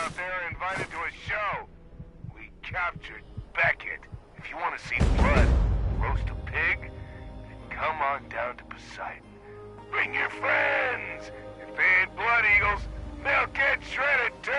out there are invited to a show. We captured Beckett. If you want to see blood, roast a pig, then come on down to Poseidon. Bring your friends. If they ain't blood eagles, they'll get shredded too.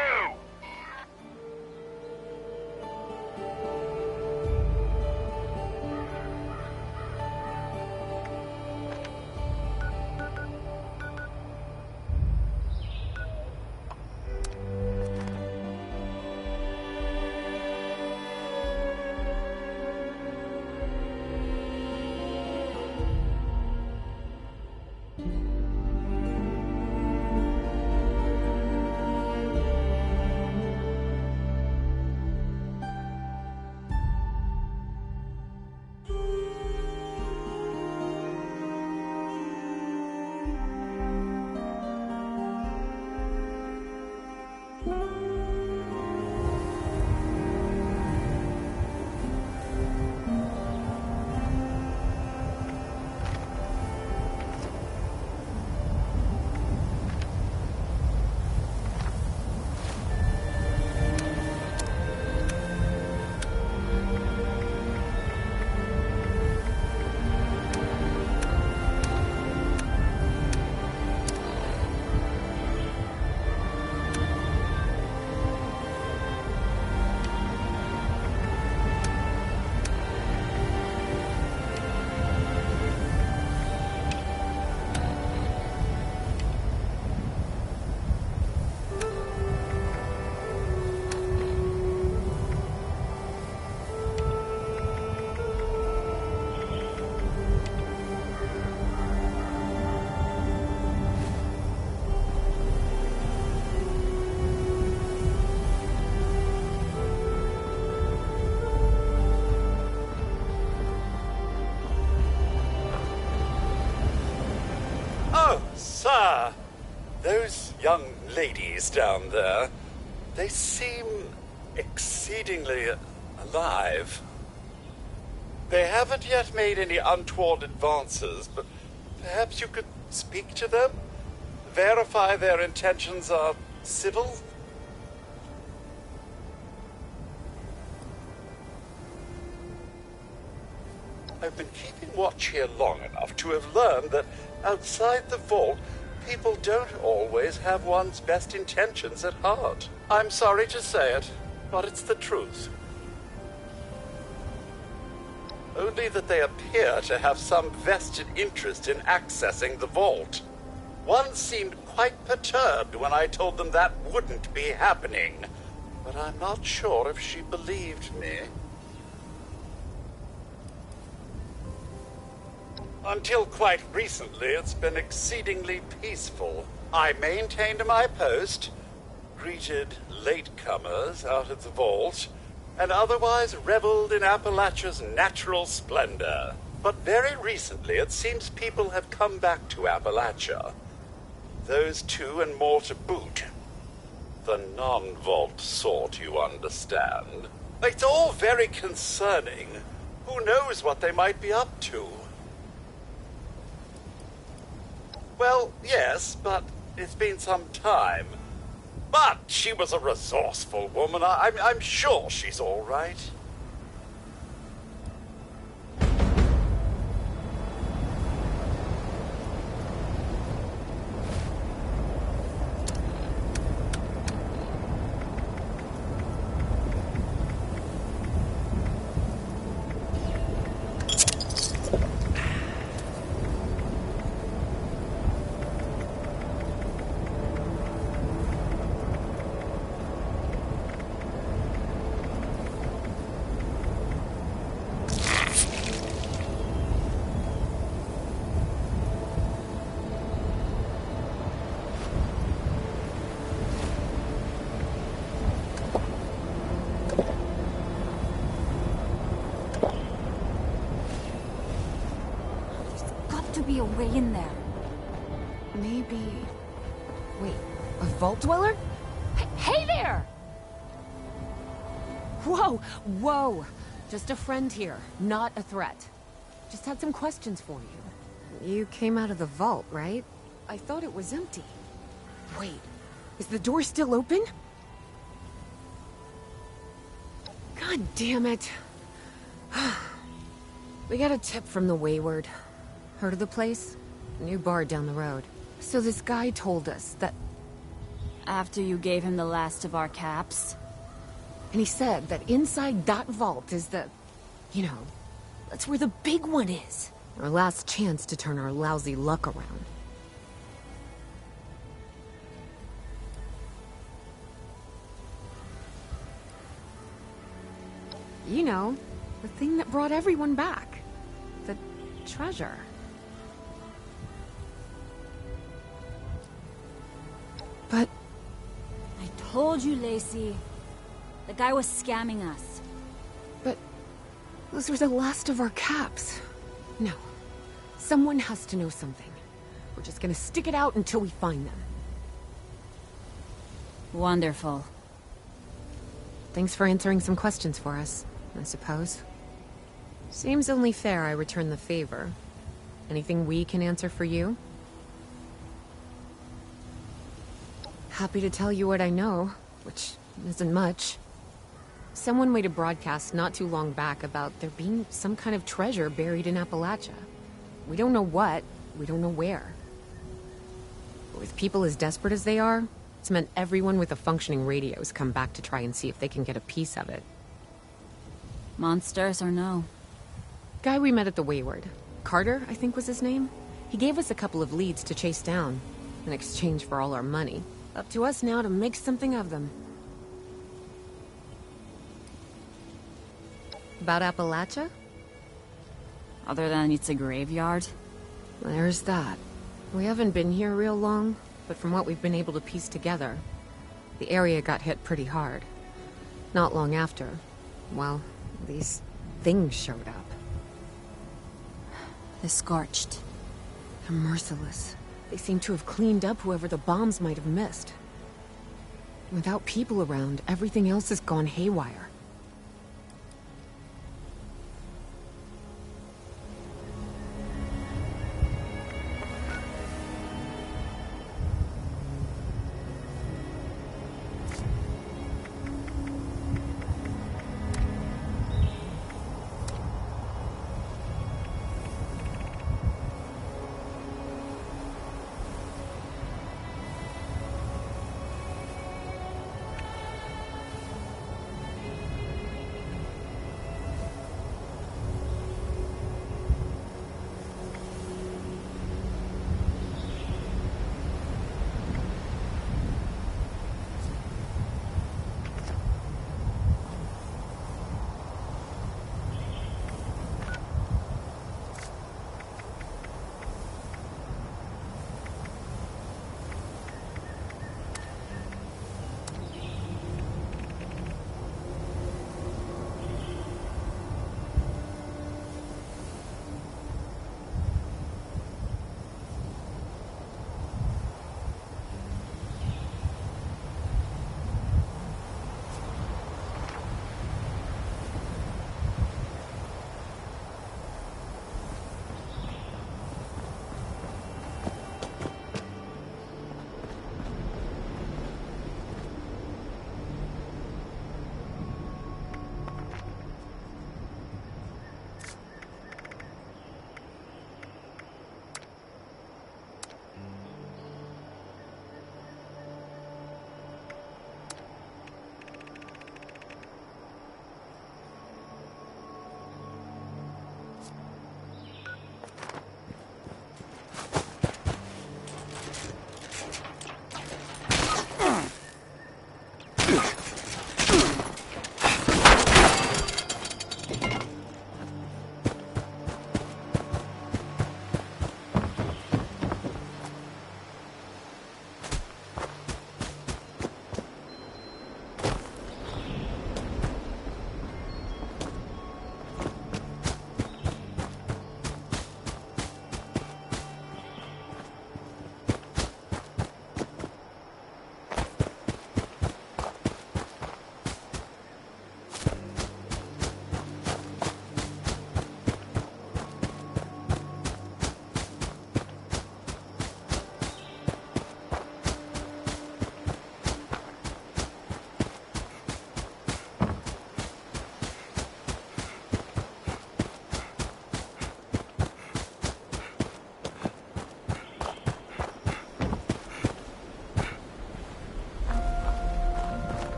Sir, those young ladies down there, they seem exceedingly alive. They haven't yet made any untoward advances, but perhaps you could speak to them? Verify their intentions are civil? I've been keeping watch here long enough to have learned that outside the vault, people don't always have one's best intentions at heart. I'm sorry to say it, but it's the truth. Only that they appear to have some vested interest in accessing the vault. One seemed quite perturbed when I told them that wouldn't be happening, but I'm not sure if she believed me. Until quite recently, it's been exceedingly peaceful. I maintained my post, greeted latecomers out at the vault, and otherwise reveled in Appalachia's natural splendor. But very recently, it seems people have come back to Appalachia. Those two and more to boot. The non-vault sort, you understand. It's all very concerning. Who knows what they might be up to? Well, yes, but it's been some time. But she was a resourceful woman. I'm sure she's all right. Be a way in there. Maybe... Wait, a vault dweller? Hey there! Whoa, whoa! Just a friend here, not a threat. Just had some questions for you. You came out of the vault, right? I thought it was empty. Wait, is the door still open? God damn it. We got a tip from the Wayward. Heard of the place? A new bar down the road. So this guy told us that... After you gave him the last of our caps? And he said that inside that vault is the... You know, that's where the big one is. Our last chance to turn our lousy luck around. You know, the thing that brought everyone back. The treasure. But... I told you, Lacey. The guy was scamming us. But... those were the last of our caps. No. Someone has to know something. We're just gonna stick it out until we find them. Wonderful. Thanks for answering some questions for us, I suppose. Seems only fair I return the favor. Anything we can answer for you? Happy to tell you what I know, which isn't much. Someone made a broadcast not too long back about there being some kind of treasure buried in Appalachia. We don't know what, we don't know where. But with people as desperate as they are, it's meant everyone with a functioning radio has come back to try and see if they can get a piece of it. Monsters or no? Guy we met at the Wayward. Carter, I think was his name. He gave us a couple of leads to chase down, in exchange for all our money. Up to us now to make something of them. About Appalachia? Other than it's a graveyard? There's that. We haven't been here real long, but from what we've been able to piece together, the area got hit pretty hard. Not long after, well, these things showed up. The Scorched. They're merciless. They seem to have cleaned up whoever the bombs might have missed. Without people around, everything else has gone haywire.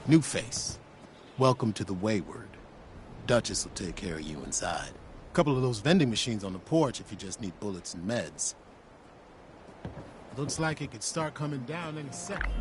New face. Welcome to the Wayward. Duchess will take care of you inside. Couple of those vending machines on the porch if you just need bullets and meds. Looks like it could start coming down any second.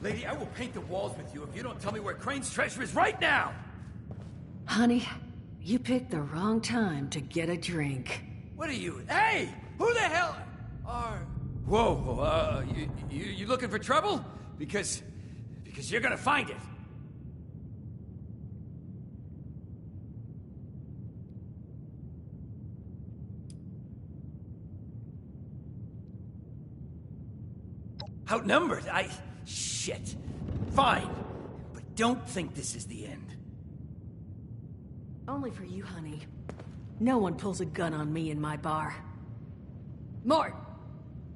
Lady, I will paint the walls with you if you don't tell me where Crane's treasure is right now! Honey, you picked the wrong time to get a drink. What are you? Hey! Who the hell are... Whoa, you looking for trouble? Because you're gonna find it. Outnumbered? Shit. Fine. But don't think this is the end. Only for you, honey. No one pulls a gun on me in my bar. Mort!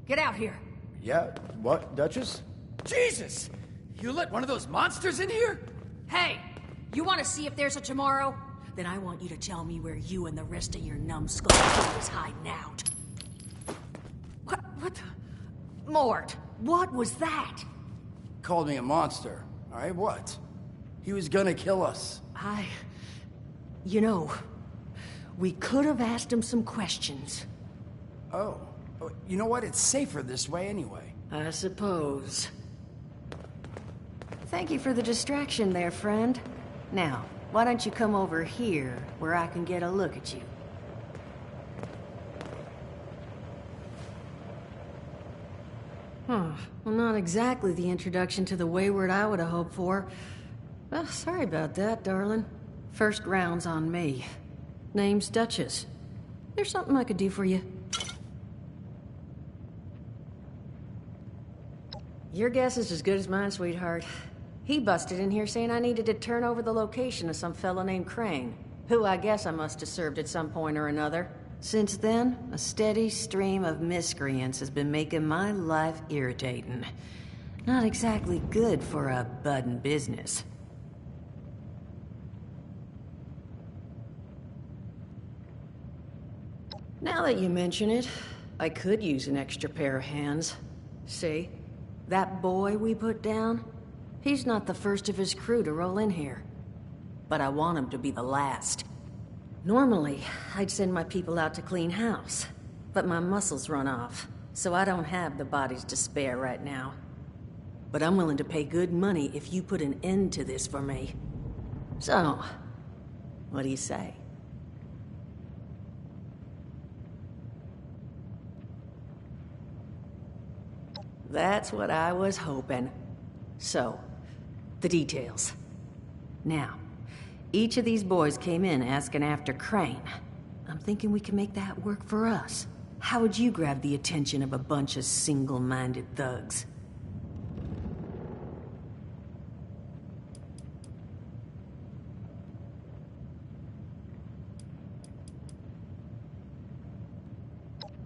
Get out here! Yeah, what, Duchess? Jesus! You let one of those monsters in here? Hey! You want to see if there's a tomorrow? Then I want you to tell me where you and the rest of your numbskull crew is hiding out. What the... Mort, what was that? Called me a monster. All right, what? He was gonna kill us. You know, we could have asked him some questions. Oh, you know what? It's safer this way anyway. I suppose. Thank you for the distraction there, friend. Now, why don't you come over here, where I can get a look at you? Well, not exactly the introduction to the Wayward I would have hoped for. Well, sorry about that, darling. First round's on me. Name's Duchess. There's something I could do for you. Your guess is as good as mine, sweetheart. He busted in here saying I needed to turn over the location of some fellow named Crane, who I guess I must have served at some point or another. Since then, a steady stream of miscreants has been making my life irritating. Not exactly good for a budding business. Now that you mention it, I could use an extra pair of hands. See? That boy we put down? He's not the first of his crew to roll in here. But I want him to be the last. Normally, I'd send my people out to clean house, but my muscles run off, so I don't have the bodies to spare right now. But I'm willing to pay good money if you put an end to this for me. So, what do you say? That's what I was hoping. So, the details. Now, each of these boys came in asking after Crane. I'm thinking we can make that work for us. How would you grab the attention of a bunch of single-minded thugs?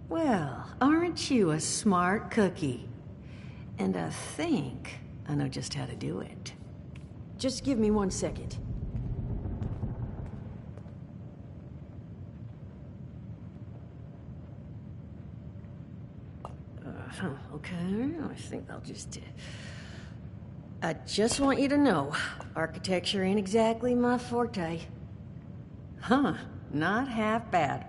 Well, aren't you a smart cookie? And I think I know just how to do it. Just give me 1 second. Okay, I think I'll just... I just want you to know, architecture ain't exactly my forte. Huh, not half bad.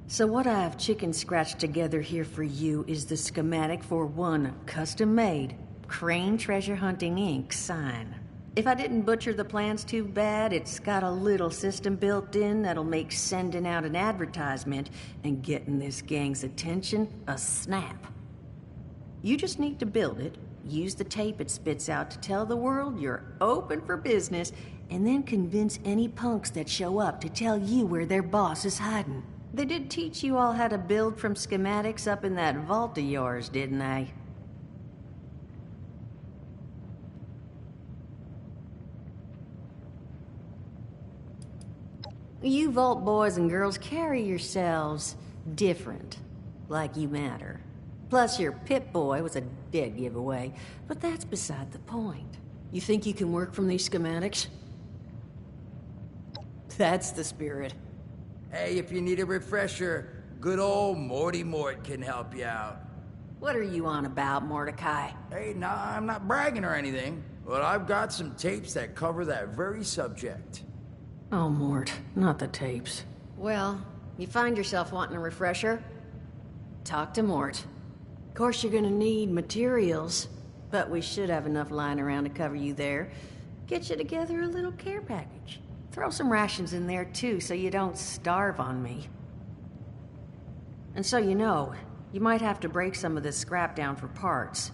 So what I've chicken scratched together here for you is the schematic for one custom-made Crane Treasure Hunting Inc. sign. If I didn't butcher the plans too bad, it's got a little system built in that'll make sending out an advertisement and getting this gang's attention a snap. You just need to build it, Use the tape it spits out to tell the world you're open for business, and then convince any punks that show up to tell you where their boss is hiding. They did teach you all how to build from schematics up in that vault of yours, didn't they? You vault boys and girls carry yourselves different, like you matter. Plus, your Pip-Boy was a dead giveaway, but that's beside the point. You think you can work from these schematics? That's the spirit. Hey, if you need a refresher, good old Morty Mort can help you out. What are you on about, Mordecai? Hey, nah, I'm not bragging or anything, but I've got some tapes that cover that very subject. Oh, Mort, not the tapes. Well, you find yourself wanting a refresher? Talk to Mort. Of course, you're gonna need materials, but we should have enough lying around to cover you there. Get you together a little care package. Throw some rations in there, too, so you don't starve on me. And so you know, you might have to break some of this scrap down for parts.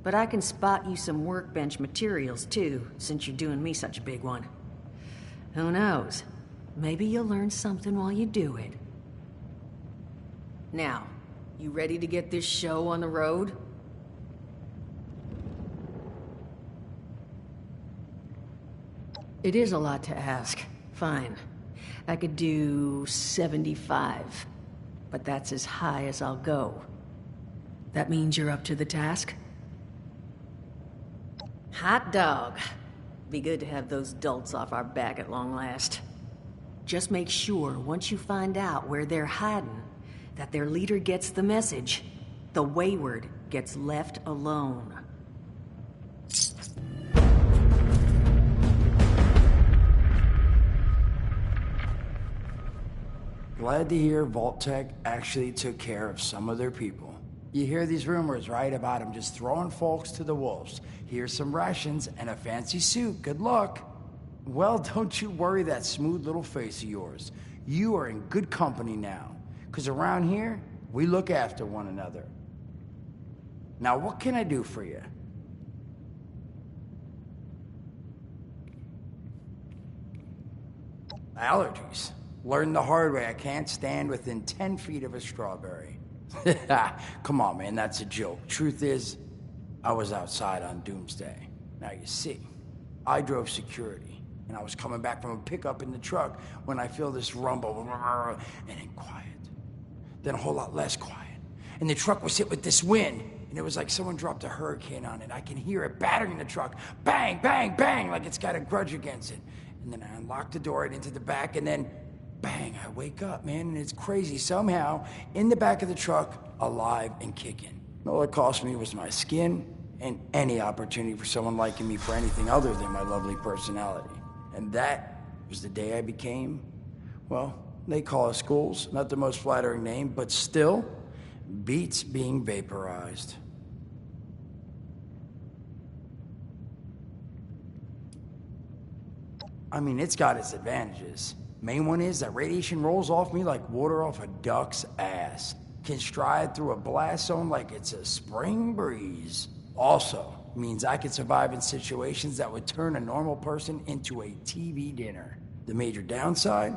But I can spot you some workbench materials, too, since you're doing me such a big one. Who knows? Maybe you'll learn something while you do it. Now, you ready to get this show on the road? It is a lot to ask. Fine. I could do 75. But that's as high as I'll go. That means you're up to the task? Hot dog. Be good to have those dolts off our back at long last. Just make sure, once you find out where they're hiding, that their leader gets the message. The Wayward gets left alone. Glad to hear Vault-Tec actually took care of some of their people. You hear these rumors, right, about them just throwing folks to the wolves. Here's some rations and a fancy suit. Good luck. Well, don't you worry that smooth little face of yours. You are in good company now. Because around here, we look after one another. Now, what can I do for you? Allergies. Learned the hard way. I can't stand within 10 feet of a strawberry. Come on, man, that's a joke. Truth is, I was outside on Doomsday. Now, you see, I drove security, and I was coming back from a pickup in the truck when I feel this rumble, and then quiet. Then a whole lot less quiet. And the truck was hit with this wind, and it was like someone dropped a hurricane on it. I can hear it battering the truck. Bang, bang, bang, like it's got a grudge against it. And then I unlocked the door and into the back, and then bang, I wake up, man, and it's crazy. Somehow, in the back of the truck, alive and kicking. All it cost me was my skin and any opportunity for someone liking me for anything other than my lovely personality. And that was the day I became, well, they call us ghouls. Not the most flattering name, but still, beats being vaporized. I mean, it's got its advantages. Main one is that radiation rolls off me like water off a duck's ass. Can stride through a blast zone like it's a spring breeze. Also, means I can survive in situations that would turn a normal person into a TV dinner. The major downside?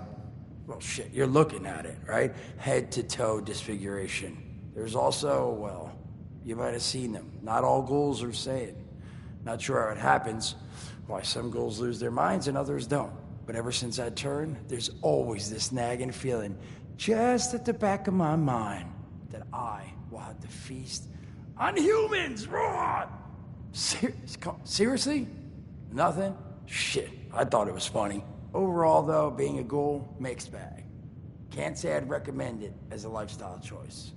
Well, shit, you're looking at it, right? Head to toe disfiguration. There's also, well, you might have seen them. Not all ghouls are sane. Not sure how it happens, why some ghouls lose their minds and others don't. But ever since I turned, there's always this nagging feeling just at the back of my mind that I will have to feast on humans. Raw! Seriously? Nothing? Shit, I thought it was funny. Overall, though, being a ghoul, mixed bag. Can't say I'd recommend it as a lifestyle choice.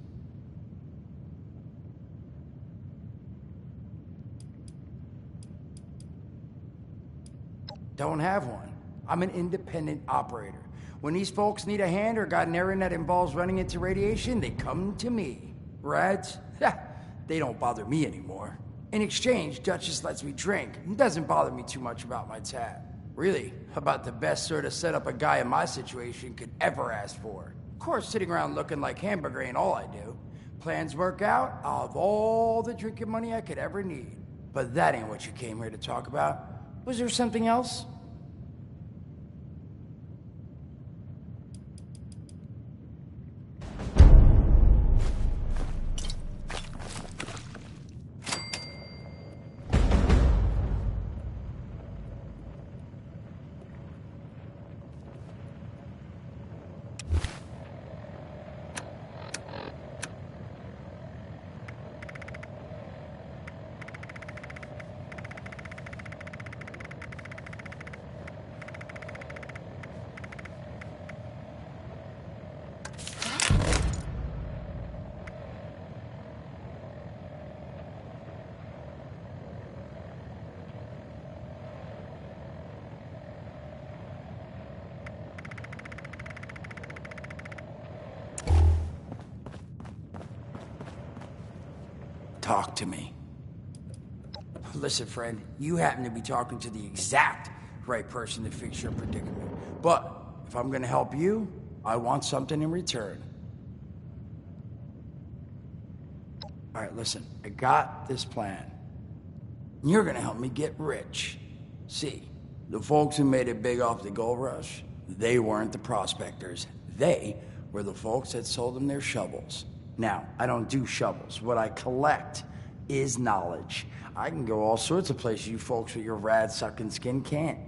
Don't have one. I'm an independent operator. When these folks need a hand or got an errand that involves running into radiation, they come to me. Rats? They don't bother me anymore. In exchange, Duchess lets me drink. It doesn't bother me too much about my tab. Really, about the best sort of setup a guy in my situation could ever ask for. Of course, sitting around looking like hamburger ain't all I do. Plans work out, I'll have all the drinking money I could ever need. But that ain't what you came here to talk about. Was there something else? Talk to me. Listen, friend, you happen to be talking to the exact right person to fix your predicament. But if I'm gonna help you, I want something in return. All right, listen, I got this plan. You're gonna help me get rich. See, the folks who made it big off the gold rush, they weren't the prospectors. They were the folks that sold them their shovels. Now, I don't do shovels. What I collect is knowledge. I can go all sorts of places you folks with your rad-sucking skin can't.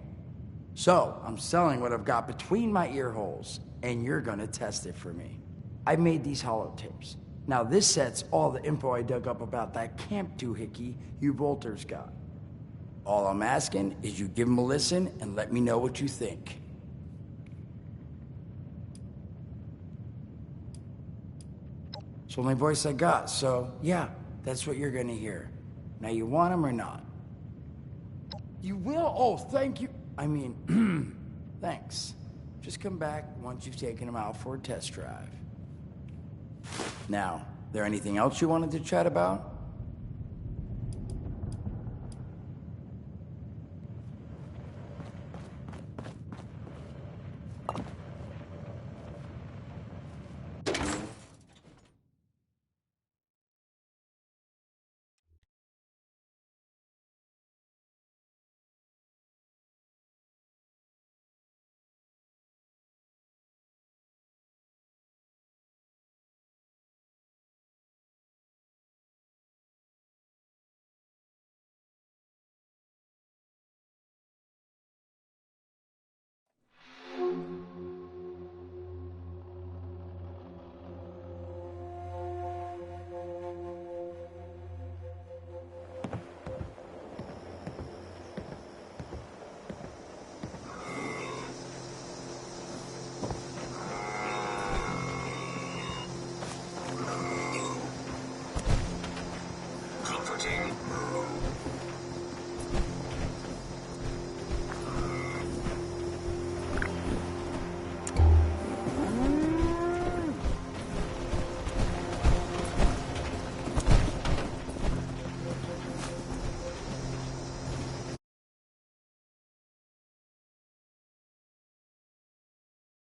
So, I'm selling what I've got between my ear holes, and you're gonna test it for me. I made these holotapes. Now, this set's all the info I dug up about that camp doohickey you bolters got. All I'm asking is you give them a listen and let me know what you think. It's the only voice I got, so yeah, that's what you're gonna hear. Now, you want him or not? You will? Oh, thank you. I mean, thanks. Just come back once you've taken him out for a test drive. Now, there anything else you wanted to chat about?